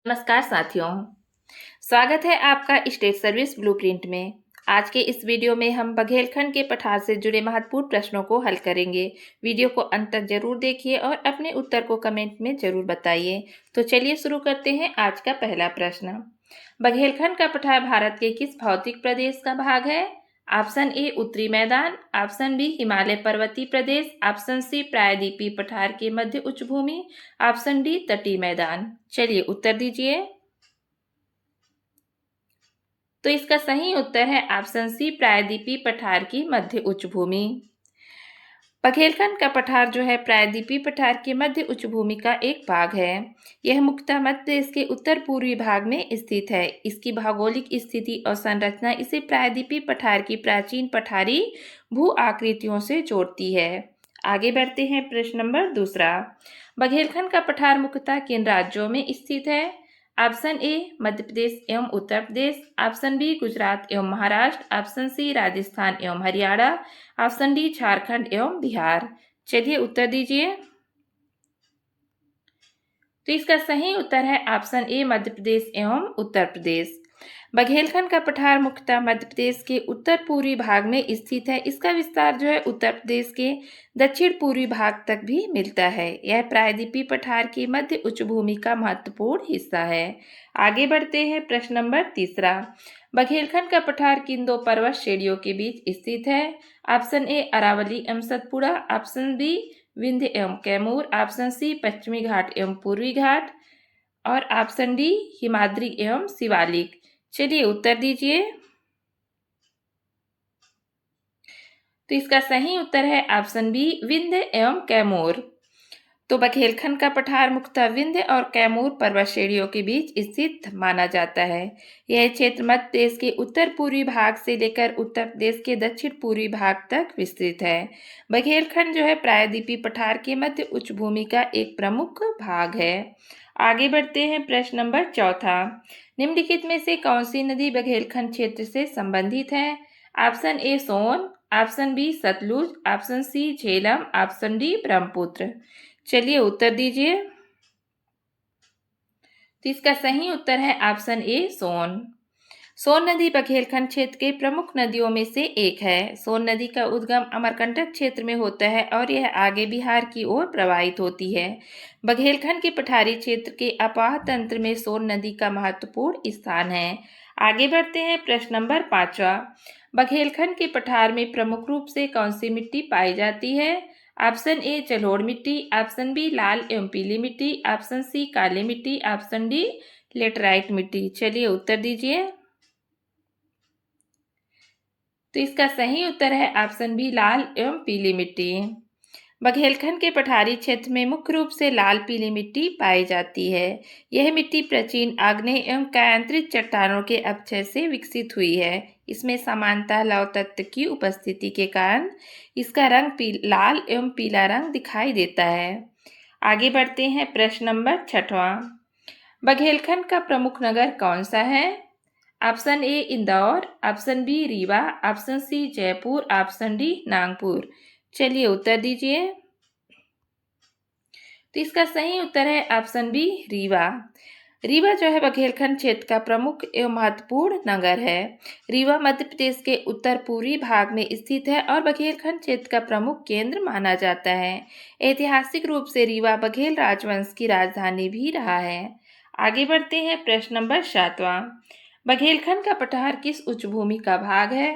नमस्कार साथियों, स्वागत है आपका स्टेट सर्विस ब्लूप्रिंट में। आज के इस वीडियो में हम बघेलखंड के पठार से जुड़े महत्वपूर्ण प्रश्नों को हल करेंगे। वीडियो को अंत तक जरूर देखिए और अपने उत्तर को कमेंट में जरूर बताइए। तो चलिए शुरू करते हैं आज का पहला प्रश्न। बघेलखंड का पठार भारत के किस भौतिक प्रदेश का भाग है? ऑप्शन ए उत्तरी मैदान, ऑप्शन बी हिमालय पर्वतीय प्रदेश, ऑप्शन सी प्रायद्वीपीय पठार के मध्य उच्च भूमि, ऑप्शन डी तटीय मैदान। चलिए उत्तर दीजिए। तो इसका सही उत्तर है ऑप्शन सी प्रायद्वीपीय पठार की मध्य उच्च भूमि। बघेलखंड का पठार जो है प्रायद्वीपीय पठार के मध्य उच्च भूमि का एक भाग है। यह मुख्यतः मध्य देश के उत्तर पूर्वी भाग में स्थित है। इसकी भौगोलिक स्थिति और संरचना इसे प्रायद्वीपीय पठार की प्राचीन पठारी भू आकृतियों से जोड़ती है। आगे बढ़ते हैं प्रश्न नंबर दूसरा। बघेलखंड का पठार मुख्यतः किन राज्यों में स्थित है? ऑप्शन ए मध्य प्रदेश एवं उत्तर प्रदेश, ऑप्शन बी गुजरात एवं महाराष्ट्र, ऑप्शन सी राजस्थान एवं हरियाणा, ऑप्शन डी झारखंड एवं बिहार। चलिए उत्तर दीजिए। तो इसका सही उत्तर है ऑप्शन ए मध्य प्रदेश एवं उत्तर प्रदेश। बघेलखंड का पठार मुख्यतः मध्य प्रदेश के उत्तर पूर्वी भाग में स्थित है। इसका विस्तार जो है उत्तर प्रदेश के दक्षिण पूर्वी भाग तक भी मिलता है। यह प्रायद्वीपीय पठार की मध्य उच्च भूमि का महत्वपूर्ण हिस्सा है। आगे बढ़ते हैं प्रश्न नंबर तीसरा। बघेलखंड का पठार किन दो पर्वत श्रेणियों के बीच स्थित है? ऑप्शन ए अरावली एवं सतपुड़ा, ऑप्शन बी विंध्य एवं कैमूर, ऑप्शन सी पश्चिमी घाट एवं पूर्वी घाट और ऑप्शन डी हिमाद्री एवं शिवालिक। चलिए उत्तर दीजिए। तो इसका सही उत्तर है ऑप्शन बी विंध्य एवं कैमूर। तो बघेलखंड का पठार मुख्यतः विंध्य और कैमूर पर्वत श्रेणियों के बीच स्थित माना जाता है। यह क्षेत्र मध्य देश के उत्तर पूर्वी भाग से लेकर उत्तर प्रदेश के दक्षिण पूर्वी भाग तक विस्तृत है। बघेलखंड जो है प्रायद्वीपीय पठार के मध्य उच्च भूमि का एक प्रमुख भाग है। आगे बढ़ते हैं प्रश्न नंबर चौथा। निम्नलिखित में से कौन सी नदी बघेलखंड क्षेत्र से संबंधित है? Option A Son, option B Sutlej, option C Jhelum, option D Brahmaputra. चलिए उत्तर दीजिए। तो इसका सही उत्तर है ऑप्शन ए सोन। सोन नदी बघेलखंड क्षेत्र के प्रमुख नदियों में से एक है। सोन नदी का उद्गम अमरकंटक क्षेत्र में होता है और यह आगे बिहार की ओर प्रवाहित होती है। बघेलखंड के पठारी क्षेत्र के अपाह तंत्र में सोन नदी का महत्वपूर्ण स्थान है। आगे बढ़ते हैं प्रश्न नंबर पांचवा। बघेलखंड के पठार में प्रमुख रूप से कौन सी मिट्टी पाई जाती है? ऑप्शन ए जलोढ़ मिट्टी, ऑप्शन बी लाल एवं पीली मिट्टी, ऑप्शन सी काली मिट्टी, ऑप्शन डी लेटराइट मिट्टी। चलिए उत्तर दीजिए। तो इसका सही उत्तर है ऑप्शन बी लाल एवं पीली मिट्टी। बघेलखंड के पठारी क्षेत्र में मुख्य रूप से लाल पीली मिट्टी पाई जाती है। यह मिट्टी प्राचीन आग्नेय एवं कायांतरित चट्टानों के अपक्षय से विकसित हुई है। इसमें समानतः लवण तत्व की उपस्थिति के कारण इसका रंग लाल एवं पीला रंग दिखाई देता है। आगे बढ़ते हैं प्रश्न नंबर छठवां। बघेलखंड का प्रमुख नगर कौन सा है? Option A Indore, option B Rewa, option C Jaipur, option D Nagpur. चलिए उत्तर दीजिए। तो इसका सही उत्तर है ऑप्शन बी रीवा। रीवा जो है बघेलखंड क्षेत्र का प्रमुख एवं महत्वपूर्ण नगर है। रीवा मध्य प्रदेश के उत्तर पूर्वी भाग में स्थित है और बघेलखंड क्षेत्र का प्रमुख केंद्र माना जाता है। ऐतिहासिक रूप से रीवा बघेल राजवंश की राजधानी भी रहा है। आगे बढ़ते हैं प्रश्न नंबर सातवां। बघेलखंड का पठार किस उच्च भूमि का भाग है?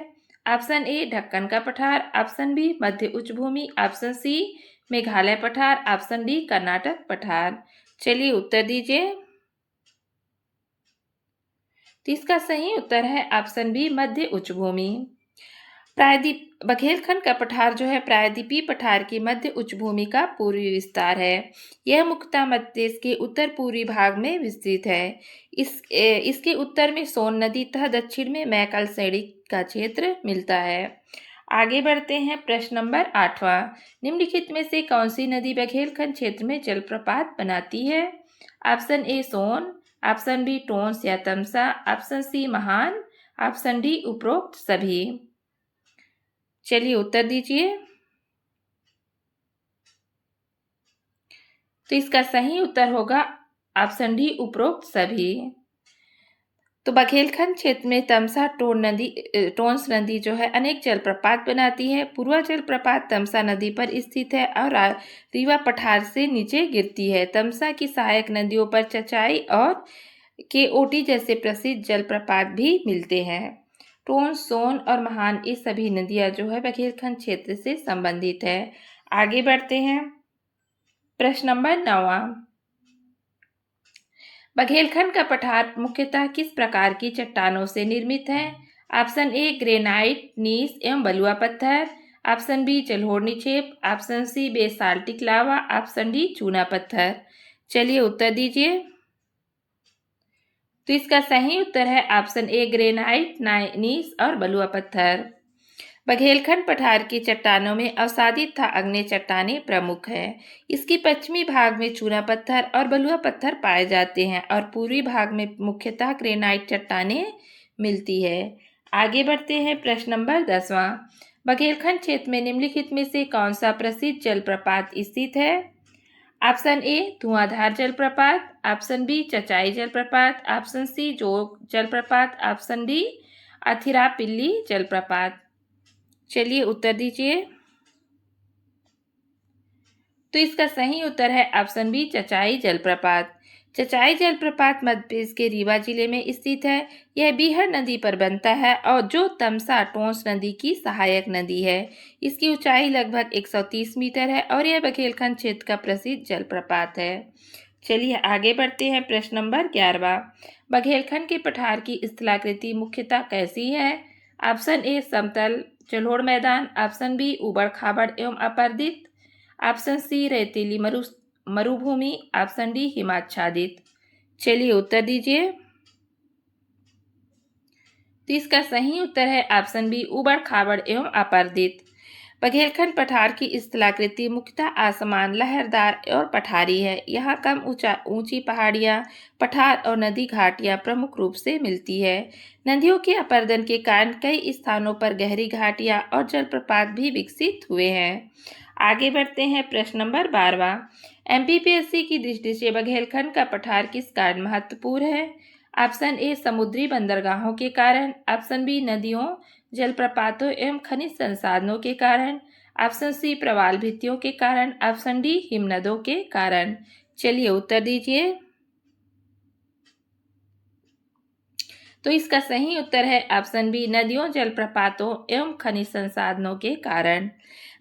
ऑप्शन ए ढक्कन का पठार, ऑप्शन बी मध्य उच्च भूमि, ऑप्शन सी मेघालय पठार, ऑप्शन डी कर्नाटक पठार। चलिए उत्तर दीजिए। तो इसका सही उत्तर है ऑप्शन बी मध्य उच्च भूमि। प्रायद्वीप बघेलखंड का पठार जो है प्रायद्वीपीय पठार की मध्य उच्च भूमि का पूर्वी विस्तार है। यह मुख्यतः मध्य देश के उत्तर पूर्वी भाग में विस्तृत है। इसके उत्तर में सोन नदी तथा दक्षिण में मैकल श्रेणी का क्षेत्र मिलता है। आगे बढ़ते हैं प्रश्न नंबर आठवां। निम्नलिखित में से कौन सी नदी बघेलखंड क्षेत्र में जलप्रपात बनाती है? Option A Son, option B Tons या तमसा, ऑप्शन सी महान, ऑप्शन डी उपरोक्त सभी। चलिए उत्तर दीजिए। तो इसका सही उत्तर होगा ऑप्शन डी उपरोक्त सभी। तो बघेलखंड क्षेत्र में तमसा टोंस नदी जो है अनेक जलप्रपात बनाती है। पूर्वा जलप्रपात तमसा नदी पर स्थित है और रीवा पठार से नीचे गिरती है। तमसा की सहायक नदियों पर चचाई और केओटी जैसे प्रसिद्ध जलप्रपात भी मिलते हैं। टोंस, सोन और महान ये सभी नदियां जो है बघेलखंड क्षेत्र से संबंधित है। आगे बढ़ते हैं। प्रश्न नंबर 9। बघेलखंड का पठार मुख्यतः किस प्रकार की चट्टानों से निर्मित है? ऑप्शन ए ग्रेनाइट, नीस एवं बलुआ पत्थर। ऑप्शन बी जलोढ़ निक्षेप। Option C basaltic lava. Option D चूना पत्थर। चलिए उत्तर दीजिए। तो इसका सही उत्तर है ऑप्शन ए ग्रेनाइट, नीस और बलुआ पत्थर। बघेलखंड पठार की चट्टानों में अवसादी तथा आग्नेय चट्टानें प्रमुख है। इसकी पश्चिमी भाग में चूना पत्थर और बलुआ पत्थर पाए जाते हैं और पूर्वी भाग में मुख्यतः ग्रेनाइट चट्टानें मिलती है। आगे बढ़ते हैं। प्रश्न नंबर 10वां। बघेलखंड क्षेत्र में निम्नलिखित में से कौन सा प्रसिद्ध जलप्रपात स्थित है? ऑप्शन ए धुआंधार जलप्रपात। ऑप्शन बी चचाई जलप्रपात। ऑप्शन सी जोग जलप्रपात। ऑप्शन डी अथिरापिल्ली जलप्रपात। चलिए उत्तर दीजिए। तो इसका सही उत्तर है ऑप्शन बी चचाई जलप्रपात। चचाई जलप्रपात मध्य प्रदेश के रीवा जिले में स्थित है। यह बीहड़ नदी पर बनता है और जो तमसा टोंस नदी की सहायक नदी है। इसकी ऊंचाई लगभग 130 मीटर है और यह बघेलखंड क्षेत्र का प्रसिद्ध जलप्रपात है। चलिए आगे बढ़ते हैं। प्रश्न नंबर 11वां। बघेलखंड के पठार की स्थलाकृति मुख्यतः कैसी है? ऑप्शन ए समतल जलोढ़ मैदान। ऑप्शन बी उबड़ खाबड़ एवं अपर्दित। ऑप्शन सी रेतीली मरुभूमि। ऑप्शन डी हिमाच्छादित। चलिए उत्तर दीजिए। तो इसका सही उत्तर है ऑप्शन बी उबड़ खाबड़ एवं अपर्दित। बघेलखंड पठार की स्थलाकृति मुख्यतः आसमान, लहरदार और पठारी है। यहाँ कम ऊंची पहाड़ियाँ, पठार और नदी घाटियाँ प्रमुख रूप से मिलती है। नदियों के अपर्दन के कारण कई स्थानों पर गहरी घाटियाँ और जलप्रपात भी विकसित हुए हैं। आगे बढ़ते हैं। प्रश्न नंबर 12वां। एमपीपीएससी की दृष्टि से बघेलखंड का पठार किस कारण महत्वपूर्ण है? ऑप्शन ए समुद्री बंदरगाहों के कारण। ऑप्शन बी नदियों, जलप्रपातों एवं खनिज संसाधनों के कारण। ऑप्शन सी प्रवाल भित्तियों के कारण। ऑप्शन डी हिमनदों के कारण। चलिए उत्तर दीजिए। तो इसका सही उत्तर है ऑप्शन बी नदियों, जलप्रपातों एवं खनिज संसाधनों के कारण।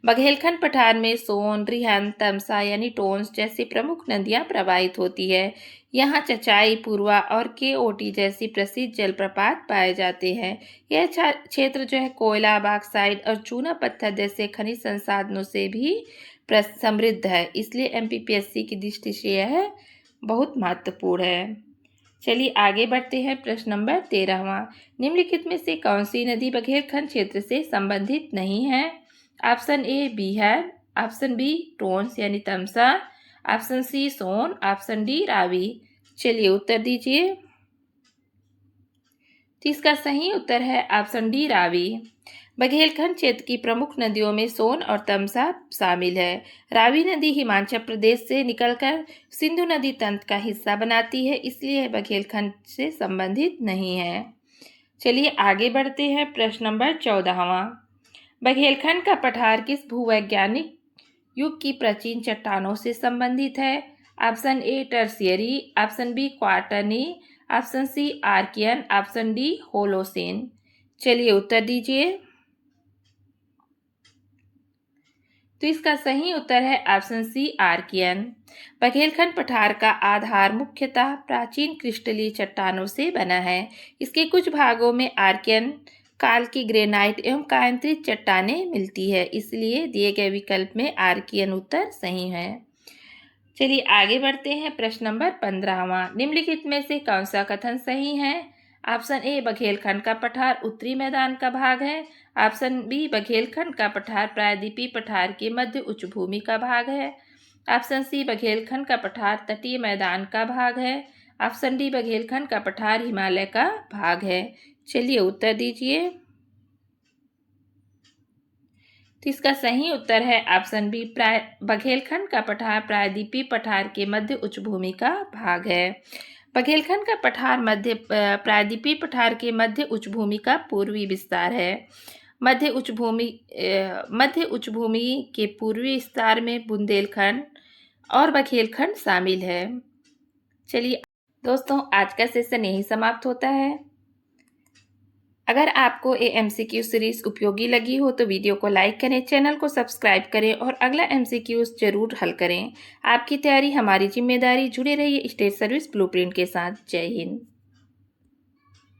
बघेलखंड पठार में सोन, रिहंद, तमसा यानी टोंस जैसी प्रमुख नदियां प्रवाहित होती है। यहाँ चचाई, पूर्वा और केओटी जैसी प्रसिद्ध जलप्रपात पाए जाते हैं। यह क्षेत्र जो है कोयला, बॉक्साइट और चूना पत्थर जैसे खनिज संसाधनों से भी समृद्ध है। इसलिए एमपीपीएससी की दृष्टि से यह बहुत महत्वपूर्ण है। चलिए आगे बढ़ते हैं। प्रश्न नंबर 13वां। निम्नलिखित में से कौन सी नदी बघेलखंड क्षेत्र से संबंधित नहीं है? ऑप्शन ए बीहड़। ऑप्शन बी टोंस यानी Tamsa. Option C Son. Option D Ravi. चलिए उत्तर दीजिए। तो इसका सही उत्तर है ऑप्शन डी रावी। बघेलखंड क्षेत्र की प्रमुख नदियों में सोन और तमसा शामिल है। रावी नदी हिमाचल प्रदेश से निकलकर सिंधु नदी तंत्र का हिस्सा बनाती है, इसलिए बघेलखंड से संबंधित नहीं है। चलिए आगे बढ़ते हैं। प्रश्न नंबर 14वां। बघेलखंड का पठार किस भूवैज्ञानिक युग की प्राचीन चट्टानों से संबंधित है? Option A Tertiary. Option B Quaternary. Option C Archaean. Option D Holocene. चलिए उत्तर दीजिए। तो इसका सही उत्तर है ऑप्शन सी आर्कियन। बघेलखंड पठार का आधार मुख्यतः प्राचीन क्रिस्टलीय चट्टानों से बना है। इसके कुछ भागों में आर्कियन काल की ग्रेनाइट एवं कायांतरित चट्टानें मिलती है, इसलिए दिए गए विकल्प में आर्कियन उत्तर सही है। चलिए आगे बढ़ते हैं। प्रश्न नंबर 15वां। निम्नलिखित में से कौन सा कथन सही है? ऑप्शन ए बघेलखंड का पठार उत्तरी मैदान का भाग है। ऑप्शन बी बघेलखंड का पठार प्रायद्वीपीय पठार के मध्य उच्च भूमि का भाग है। ऑप्शन सी बघेलखंड का पठार तटीय मैदान का भाग है। ऑप्शन डी बघेलखंड का पठार हिमालय का भाग है। चलिए उत्तर दीजिए। तो इसका सही उत्तर है ऑप्शन बी, बघेलखंड का पठार प्रायद्वीपीय पठार के मध्य उच्चभूमि का भाग है। बघेलखंड का पठार प्रायद्वीपीय पठार के मध्य उच्चभूमि का पूर्वी विस्तार है। मध्य उच्चभूमि के पूर्वी विस्तार में बुंदेलखंड और बघेलखंड शामिल है। चलिए दोस्तों, आज का सेशन यही समाप्त होता है। अगर आपको ये MCQ सीरीज उपयोगी लगी हो तो वीडियो को लाइक करें, चैनल को सब्सक्राइब करें और अगला MCQ जरूर हल करें। आपकी तैयारी हमारी जिम्मेदारी। जुड़े रहिए स्टेट सर्विस ब्लूप्रिंट के साथ। जय हिंद।